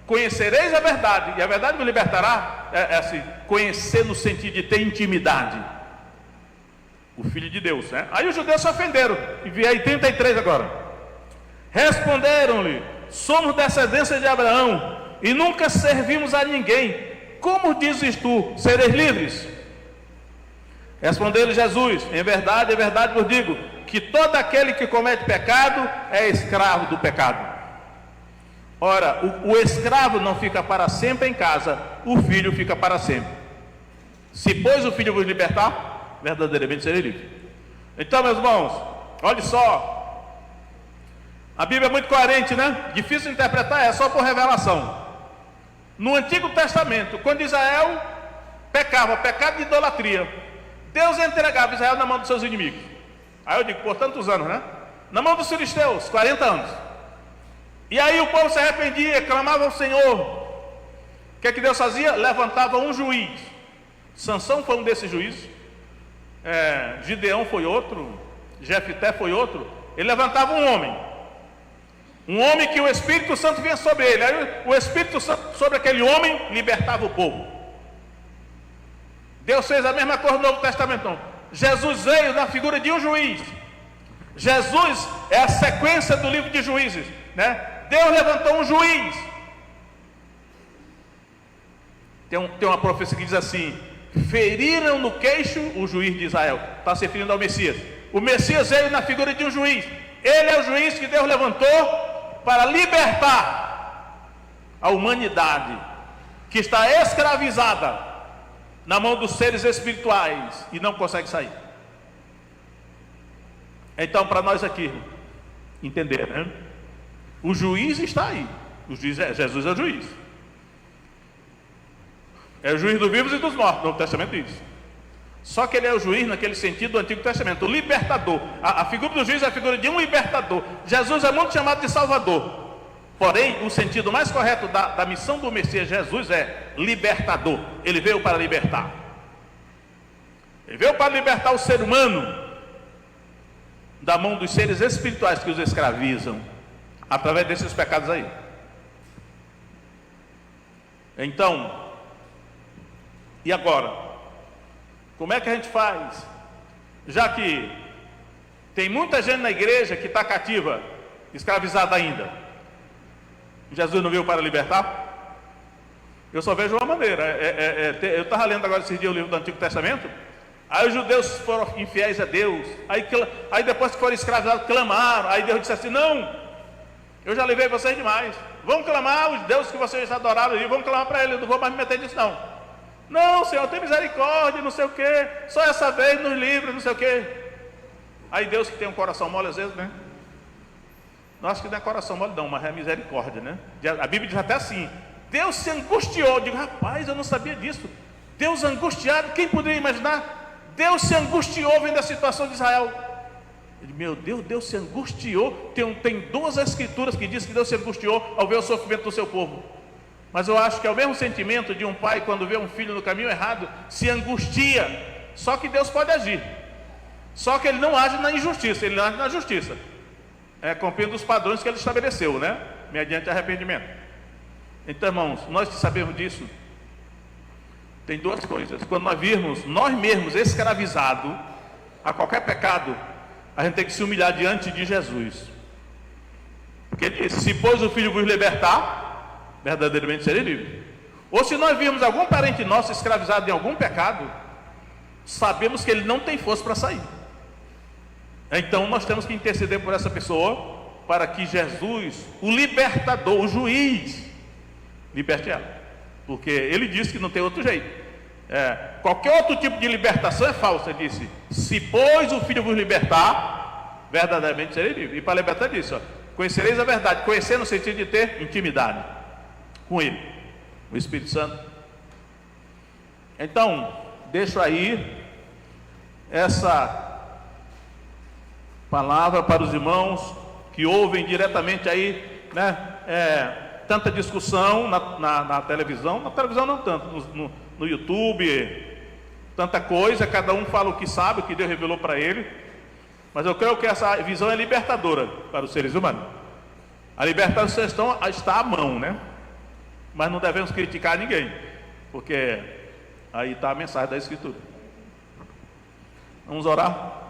conhecereis a verdade, e a verdade me libertará, é assim, conhecer no sentido de ter intimidade. O Filho de Deus, né? Aí os judeus se ofenderam, e vi aí 33 agora. Responderam-lhe: somos descendência de Abraão, e nunca servimos a ninguém. Como dizes tu, sereis livres? Respondeu-lhe Jesus: em verdade vos digo, que todo aquele que comete pecado é escravo do pecado. Ora, o escravo não fica para sempre em casa, o filho fica para sempre. Se, pois, o Filho vos libertar, verdadeiramente sereis livres. Então, meus irmãos, olha só, a Bíblia é muito coerente, né? Difícil de interpretar, é só por revelação. No Antigo Testamento, quando Israel pecava, pecado de idolatria, Deus entregava Israel na mão dos seus inimigos. Aí eu digo, por tantos anos, né? Na mão dos filisteus, 40 anos. E aí o povo se arrependia, clamava ao Senhor. O que Deus fazia? Levantava um juiz. Sansão foi um desses juízes, Gideão foi outro, Jefté foi outro. Ele levantava um homem que o Espírito Santo vinha sobre ele. Aí o Espírito Santo sobre aquele homem libertava o povo. Deus fez a mesma coisa no Novo Testamento. Jesus veio na figura de um juiz. Jesus é a sequência do livro de Juízes, né? Deus levantou um juiz. Tem uma profecia que diz assim: feriram no queixo o juiz de Israel. Está se referindo ao Messias. O Messias veio na figura de um juiz. Ele é o juiz que Deus levantou para libertar a humanidade que está escravizada na mão dos seres espirituais e não consegue sair. Então, para nós aqui entender, né? O juiz está aí. Jesus é o juiz. É o juiz dos vivos e dos mortos. No Novo Testamento diz. Só que ele é o juiz naquele sentido do Antigo Testamento, o libertador. A figura do juiz é a figura de um libertador. Jesus é muito chamado de Salvador. Porém, o sentido mais correto da missão do Messias Jesus é libertador. Ele veio para libertar. Ele veio para libertar o ser humano da mão dos seres espirituais que os escravizam, através desses pecados aí. Então, e agora? Como é que a gente faz? Já que tem muita gente na igreja que está cativa, escravizada ainda. Jesus não veio para libertar? Eu só vejo uma maneira. Eu estava lendo agora esses dias o livro do Antigo Testamento. Aí os judeus foram infiéis a Deus. Aí depois que foram escravizados, clamaram. Aí Deus disse assim: não, eu já levei vocês demais. Vão clamar os deuses que vocês adoraram ali. Vão clamar para ele. Eu não vou mais me meter nisso não. Não, Senhor, tem misericórdia, não sei o que. Só essa vez nos livra, não sei o que. Aí Deus, que tem um coração mole às vezes, né? Não acho que não é coração mole não, mas é misericórdia, né? A Bíblia diz até assim: Deus se angustiou. Eu digo: rapaz, eu não sabia disso. Deus angustiado, quem poderia imaginar? Deus se angustiou vendo a situação de Israel. Eu digo: meu Deus, Deus se angustiou. Tem duas escrituras que diz que Deus se angustiou ao ver o sofrimento do seu povo. Mas eu acho que é o mesmo sentimento de um pai quando vê um filho no caminho errado, se angustia. Só que Deus pode agir. Só que ele não age na injustiça, ele age na justiça. Cumprindo os padrões que ele estabeleceu, né? Mediante arrependimento. Então, irmãos, nós que sabemos disso, tem duas coisas. Quando nós virmos nós mesmos escravizados a qualquer pecado, a gente tem que se humilhar diante de Jesus. Porque ele disse: se pois o Filho vos libertar, verdadeiramente serei livre. Ou se nós virmos algum parente nosso escravizado em algum pecado, sabemos que ele não tem força para sair. Então nós temos que interceder por essa pessoa, para que Jesus, o libertador, o juiz, liberte ela. Porque ele disse que não tem outro jeito. Qualquer outro tipo de libertação é falsa. Ele disse: se pois o Filho vos libertar, verdadeiramente serei livre. E para libertar disso, conhecereis a verdade. Conhecer no sentido de ter intimidade com ele, o Espírito Santo. Então, deixo aí essa palavra para os irmãos que ouvem diretamente aí, né? Tanta discussão na televisão. Na televisão não tanto, no YouTube, tanta coisa, cada um fala o que sabe, o que Deus revelou para ele. Mas eu creio que essa visão é libertadora para os seres humanos. A libertação está à mão, né? Mas não devemos criticar ninguém, porque aí está a mensagem da Escritura. Vamos orar?